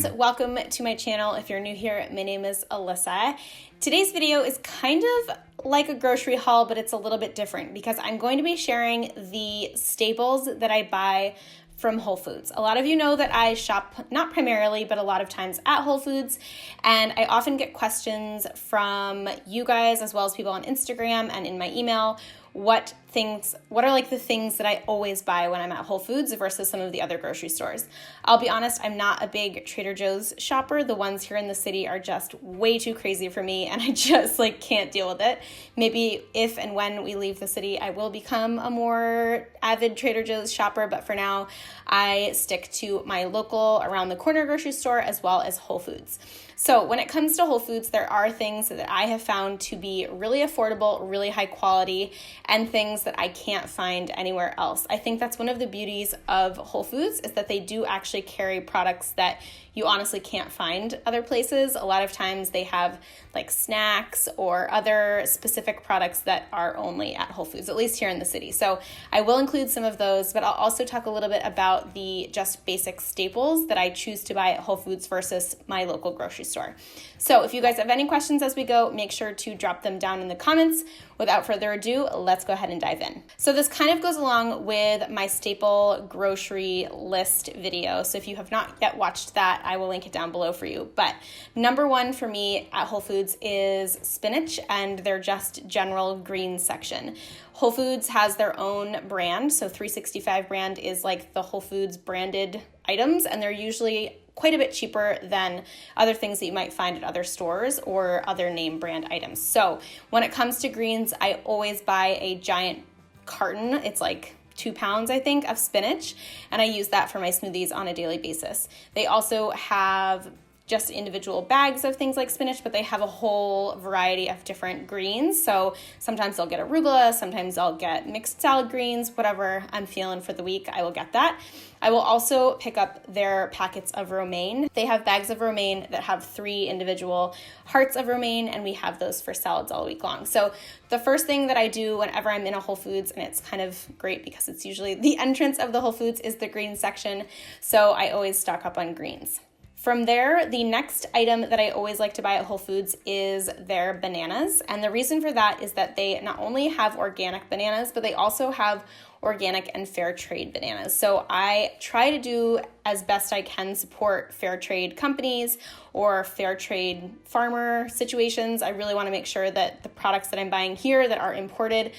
friends, welcome to my channel. If you're new here, my name is Alyssa. Today's video is kind of like a grocery haul, but it's a little bit different because I'm going to be sharing the staples that I buy from Whole Foods. A lot of you know that I shop not primarily, but a lot of times at Whole Foods, and I often get questions from you guys as well as people on Instagram and in my email. What are like the things that I always buy when I'm at Whole Foods versus some of the other grocery stores? I'll be honest, I'm not a big Trader Joe's shopper. The ones here in the city are just way too crazy for me, and I just can't deal with it. Maybe if and when we leave the city, I will become a more avid Trader Joe's shopper, but for now, I stick to my local around the corner grocery store as well as Whole Foods. So when it comes to Whole Foods, there are things that I have found to be really affordable, really high quality, and things that I can't find anywhere else. I think that's one of the beauties of Whole Foods is that they do actually carry products that you honestly can't find other places. A lot of times they have like snacks or other specific products that are only at Whole Foods, at least here in the city. So I will include some of those, but I'll also talk a little bit about the just basic staples that I choose to buy at Whole Foods versus my local grocery store. So if you guys have any questions as we go, make sure to drop them down in the comments. Without further ado, let's go ahead and dive in. So this kind of goes along with my staple grocery list video. So if you have not yet watched that, I will link it down below for you. But number one for me at Whole Foods is spinach and their just general green section. Whole Foods has their own brand. So 365 brand is like the Whole Foods branded items, and they're usually quite a bit cheaper than other things that you might find at other stores or other name brand items. So when it comes to greens, I always buy a giant carton. It's like 2 pounds, I think, of spinach, and I use that for my smoothies on a daily basis. They also have just individual bags of things like spinach, but they have a whole variety of different greens. So sometimes I'll get arugula, sometimes I'll get mixed salad greens, whatever I'm feeling for the week, I will get that. I will also pick up their packets of romaine. They have bags of romaine that have 3 individual hearts of romaine, and we have those for salads all week long. So the first thing that I do whenever I'm in a Whole Foods, and it's kind of great because it's usually the entrance of the Whole Foods, is the green section. So I always stock up on greens. From there, the next item that I always like to buy at Whole Foods is their bananas. And the reason for that is that they not only have organic bananas, but they also have organic and fair trade bananas. So I try to do as best I can support fair trade companies or fair trade farmer situations. I really want to make sure that the products that I'm buying here that are imported,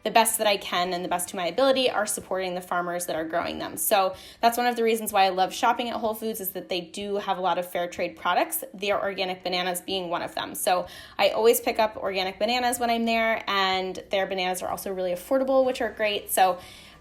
the best that I can and the best to my ability, are supporting the farmers that are growing them. So that's one of the reasons why I love shopping at Whole Foods, is that they do have a lot of fair trade products, their organic bananas being one of them. So I always pick up organic bananas when I'm there, and their bananas are also really affordable, which are great. So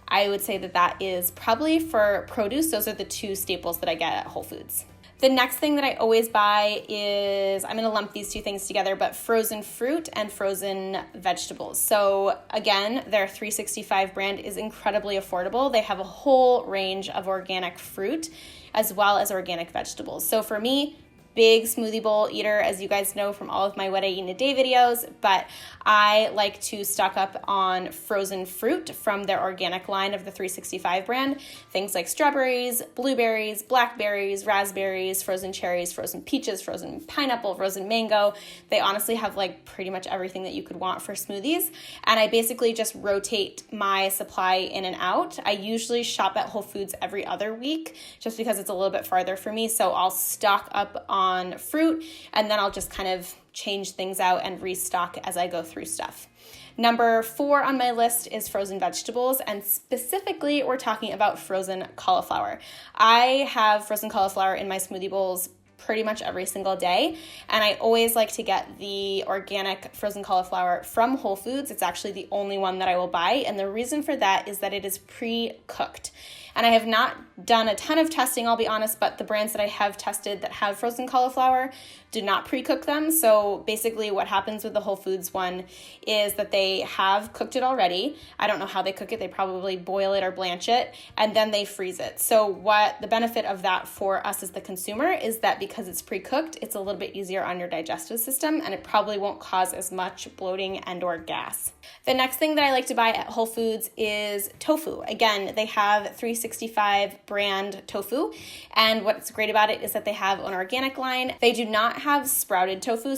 I would say that that is probably for produce. Those are the 2 staples that I get at Whole Foods. The next thing that I always buy is, I'm going to lump these 2 things together, but frozen fruit and frozen vegetables. So again, their 365 brand is incredibly affordable. They have a whole range of organic fruit as well as organic vegetables. So for me, big smoothie bowl eater, as you guys know from all of my What I Eat in a Day videos, but I like to stock up on frozen fruit from their organic line of the 365 brand. Things like strawberries, blueberries, blackberries, raspberries, frozen cherries, frozen peaches, frozen pineapple, frozen mango. They honestly have like pretty much everything that you could want for smoothies. And I basically just rotate my supply in and out. I usually shop at Whole Foods every other week just because it's a little bit farther for me. So I'll stock up on fruit, and then I'll just kind of change things out and restock as I go through stuff. Number 4 on my list is frozen vegetables, and specifically we're talking about frozen cauliflower. I have frozen cauliflower in my smoothie bowls pretty much every single day, and I always like to get the organic frozen cauliflower from Whole Foods. It's actually the only one that I will buy, and the reason for that is that it is pre-cooked. And I have not done a ton of testing, I'll be honest, but the brands that I have tested that have frozen cauliflower do not pre-cook them. So basically what happens with the Whole Foods one is that they have cooked it already. I don't know how they cook it. They probably boil it or blanch it, and then they freeze it. So what the benefit of that for us as the consumer is that because it's pre-cooked, it's a little bit easier on your digestive system, and it probably won't cause as much bloating and or gas. The next thing that I like to buy at Whole Foods is tofu. Again, they have 365 brand tofu, and what's great about it is that they have an organic line. They do not have sprouted tofu,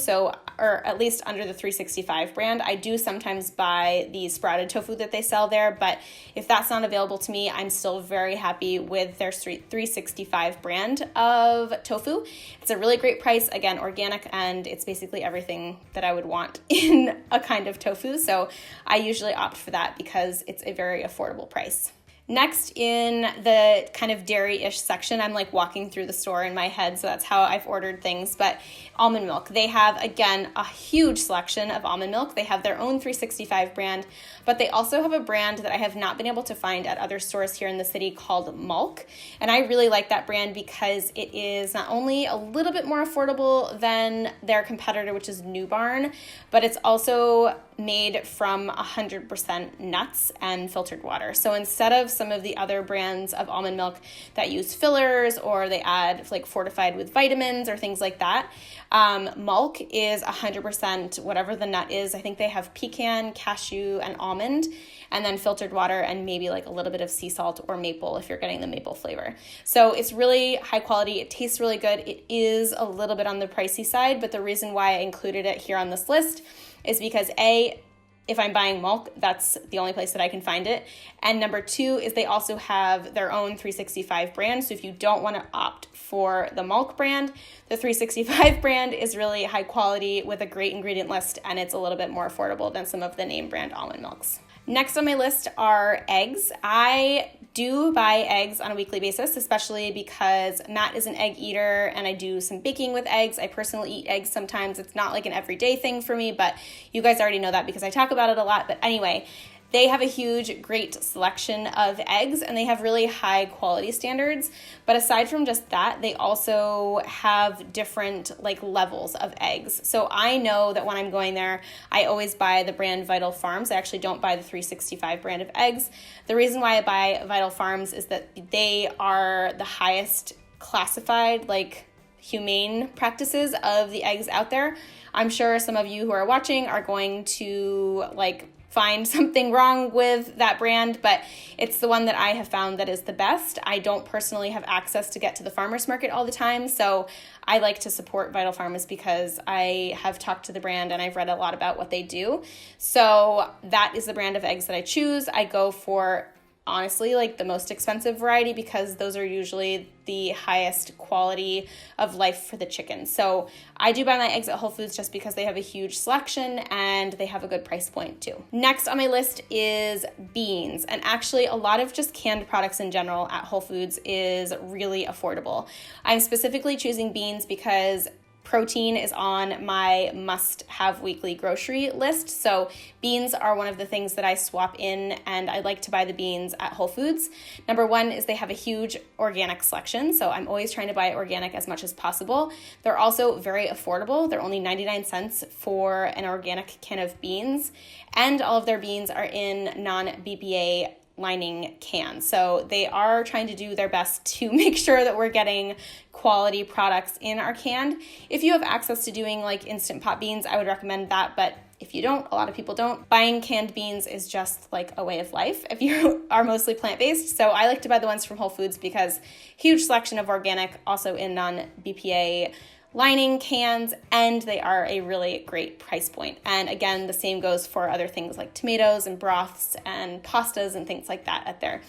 or at least under the 365 brand. I do sometimes buy the sprouted tofu that they sell there, but if that's not available to me, I'm still very happy with their 365 brand of tofu. It's a really great price, again, organic, and it's basically everything that I would want in a kind of tofu. So I usually opt for that because it's a very affordable price. Next, in the kind of dairy-ish section, I'm like walking through the store in my head, so that's how I've ordered things, but almond milk. They have, again, a huge selection of almond milk. They have their own 365 brand, but they also have a brand that I have not been able to find at other stores here in the city called Malk, and I really like that brand because it is not only a little bit more affordable than their competitor, which is New Barn, but it's also made from 100% nuts and filtered water. So instead of some of the other brands of almond milk that use fillers or they add like fortified with vitamins or things like that, Malk is 100% whatever the nut is. I think they have pecan, cashew, and almond, and then filtered water and maybe like a little bit of sea salt or maple if you're getting the maple flavor. So it's really high quality. It tastes really good. It is a little bit on the pricey side, but the reason why I included it here on this list is because A, if I'm buying Malk, that's the only place that I can find it. And number two is they also have their own 365 brand. So if you don't want to opt for the Malk brand, the 365 brand is really high quality with a great ingredient list, and it's a little bit more affordable than some of the name brand almond milks. Next on my list are eggs. I do buy eggs on a weekly basis, especially because Matt is an egg eater and I do some baking with eggs. I personally eat eggs sometimes. It's not like an everyday thing for me, but you guys already know that because I talk about it a lot. But anyway, they have a huge, great selection of eggs and they have really high quality standards. But aside from just that, they also have different like levels of eggs. So I know that when I'm going there, I always buy the brand Vital Farms. I actually don't buy the 365 brand of eggs. The reason why I buy Vital Farms is that they are the highest classified, like humane practices of the eggs out there. I'm sure some of you who are watching are going to like find something wrong with that brand, but it's the one that I have found that is the best. I don't personally have access to get to the farmer's market all the time, so I like to support Vital Farms because I have talked to the brand and I've read a lot about what they do. So that is the brand of eggs that I choose. I go for honestly like the most expensive variety because those are usually the highest quality of life for the chicken. So I do buy my eggs at Whole Foods just because they have a huge selection and they have a good price point too. Next on my list is beans, and actually a lot of just canned products in general at Whole Foods is really affordable. I'm specifically choosing beans because protein is on my must-have weekly grocery list. So beans are one of the things that I swap in, and I like to buy the beans at Whole Foods. Number one is they have a huge organic selection, so I'm always trying to buy organic as much as possible. They're also very affordable. They're only 99 cents for an organic can of beans, and all of their beans are in non-BPA lining cans. So they are trying to do their best to make sure that we're getting quality products in our can. If you have access to doing like Instant Pot beans, I would recommend that, but if you don't, a lot of people don't. Buying canned beans is just like a way of life if you are mostly plant-based. So I like to buy the ones from Whole Foods because huge selection of organic, also in non-BPA lining cans, and they are a really great price point. And again, the same goes for other things like tomatoes and broths and pastas and things like that. At their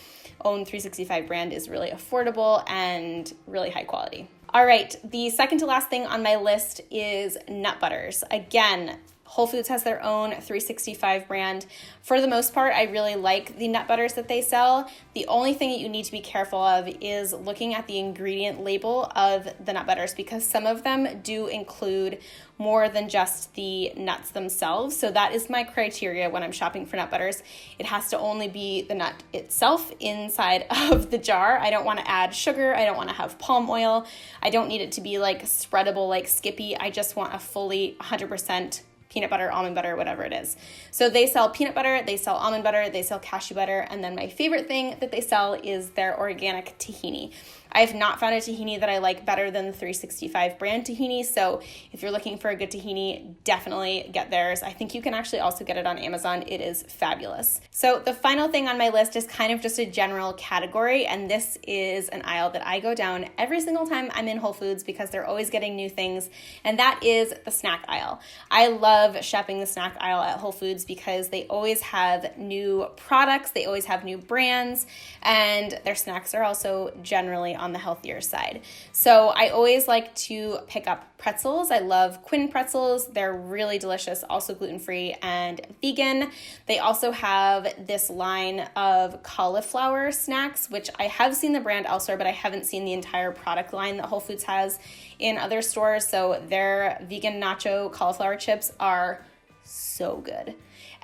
own 365 brand is really affordable and really high quality. All right, the second to last thing on my list is nut butters. Again, Whole Foods has their own 365 brand. For the most part, I really like the nut butters that they sell. The only thing that you need to be careful of is looking at the ingredient label of the nut butters because some of them do include more than just the nuts themselves. So that is my criteria when I'm shopping for nut butters. It has to only be the nut itself inside of the jar. I don't want to add sugar. I don't want to have palm oil. I don't need it to be like spreadable like Skippy. I just want a fully 100% peanut butter, almond butter, whatever it is. So they sell peanut butter, they sell almond butter, they sell cashew butter, and then my favorite thing that they sell is their organic tahini. I have not found a tahini that I like better than the 365 brand tahini, so if you're looking for a good tahini, definitely get theirs. I think you can actually also get it on Amazon. It is fabulous. So the final thing on my list is kind of just a general category, and this is an aisle that I go down every single time I'm in Whole Foods because they're always getting new things, and that is the snack aisle. I love shopping the snack aisle at Whole Foods because they always have new products, they always have new brands, and their snacks are also generally on the healthier side. So I always like to pick up pretzels. I love Quinn pretzels. They're really delicious, also gluten-free and vegan. They also have this line of cauliflower snacks, which I have seen the brand elsewhere, but I haven't seen the entire product line that Whole Foods has in other stores. So their vegan nacho cauliflower chips are so good.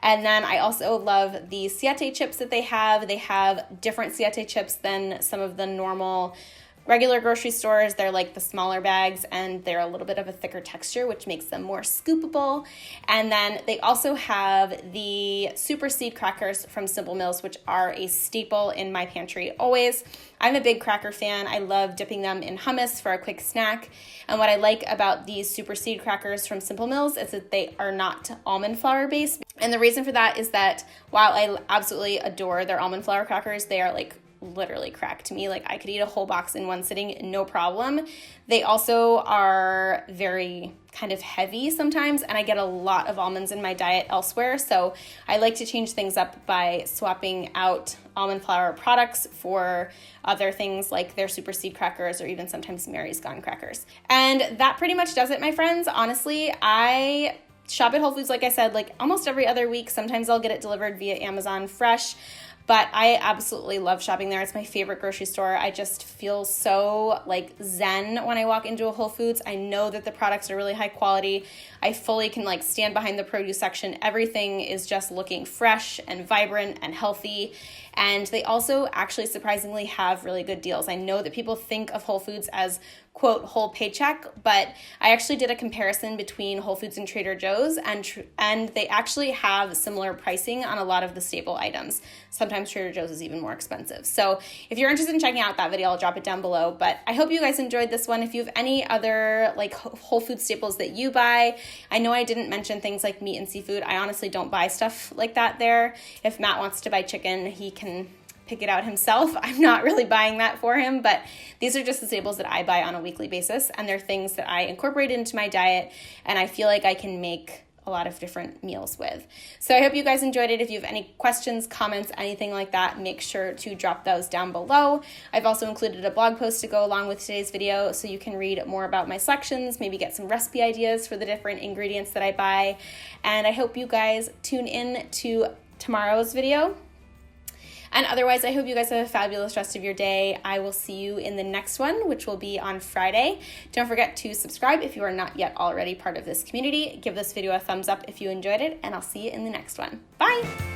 And then I also love the siete chips that they have. They have different siete chips than some of the normal regular grocery stores. They're like the smaller bags and they're a little bit of a thicker texture, which makes them more scoopable. And then they also have the super seed crackers from Simple Mills, which are a staple in my pantry always. I'm a big cracker fan. I love dipping them in hummus for a quick snack. And what I like about these super seed crackers from Simple Mills is that they are not almond flour based. And the reason for that is that while I absolutely adore their almond flour crackers, they are like literally crack to me. Like I could eat a whole box in one sitting, no problem. They also are very kind of heavy sometimes, and I get a lot of almonds in my diet elsewhere. So I like to change things up by swapping out almond flour products for other things like their super seed crackers or even sometimes Mary's Gone crackers. And that pretty much does it, my friends. Honestly, I shop at Whole Foods, like I said, like almost every other week. Sometimes I'll get it delivered via Amazon Fresh. But I absolutely love shopping there. It's my favorite grocery store. I just feel so like zen when I walk into a Whole Foods. I know that the products are really high quality. I fully can like stand behind the produce section. Everything is just looking fresh and vibrant and healthy. And they also actually surprisingly have really good deals. I know that people think of Whole Foods as quote whole paycheck, but I actually did a comparison between Whole Foods and Trader Joe's, and they actually have similar pricing on a lot of the staple items. Sometimes Trader Joe's is even more expensive. So if you're interested in checking out that video, I'll drop it down below. But I hope you guys enjoyed this one. If you have any other like Whole Foods staples that you buy, I know I didn't mention things like meat and seafood. I honestly don't buy stuff like that there. If Matt wants to buy chicken, he can pick it out himself. I'm not really buying that for him, but these are just the staples that I buy on a weekly basis, and they're things that I incorporate into my diet, and I feel like I can make a lot of different meals with. So I hope you guys enjoyed it. If you have any questions, comments, anything like that, make sure to drop those down below. I've also included a blog post to go along with today's video so you can read more about my selections, maybe get some recipe ideas for the different ingredients that I buy. And I hope you guys tune in to tomorrow's video. And otherwise, I hope you guys have a fabulous rest of your day. I will see you in the next one, which will be on Friday. Don't forget to subscribe if you are not yet already part of this community. Give this video a thumbs up if you enjoyed it, and I'll see you in the next one. Bye!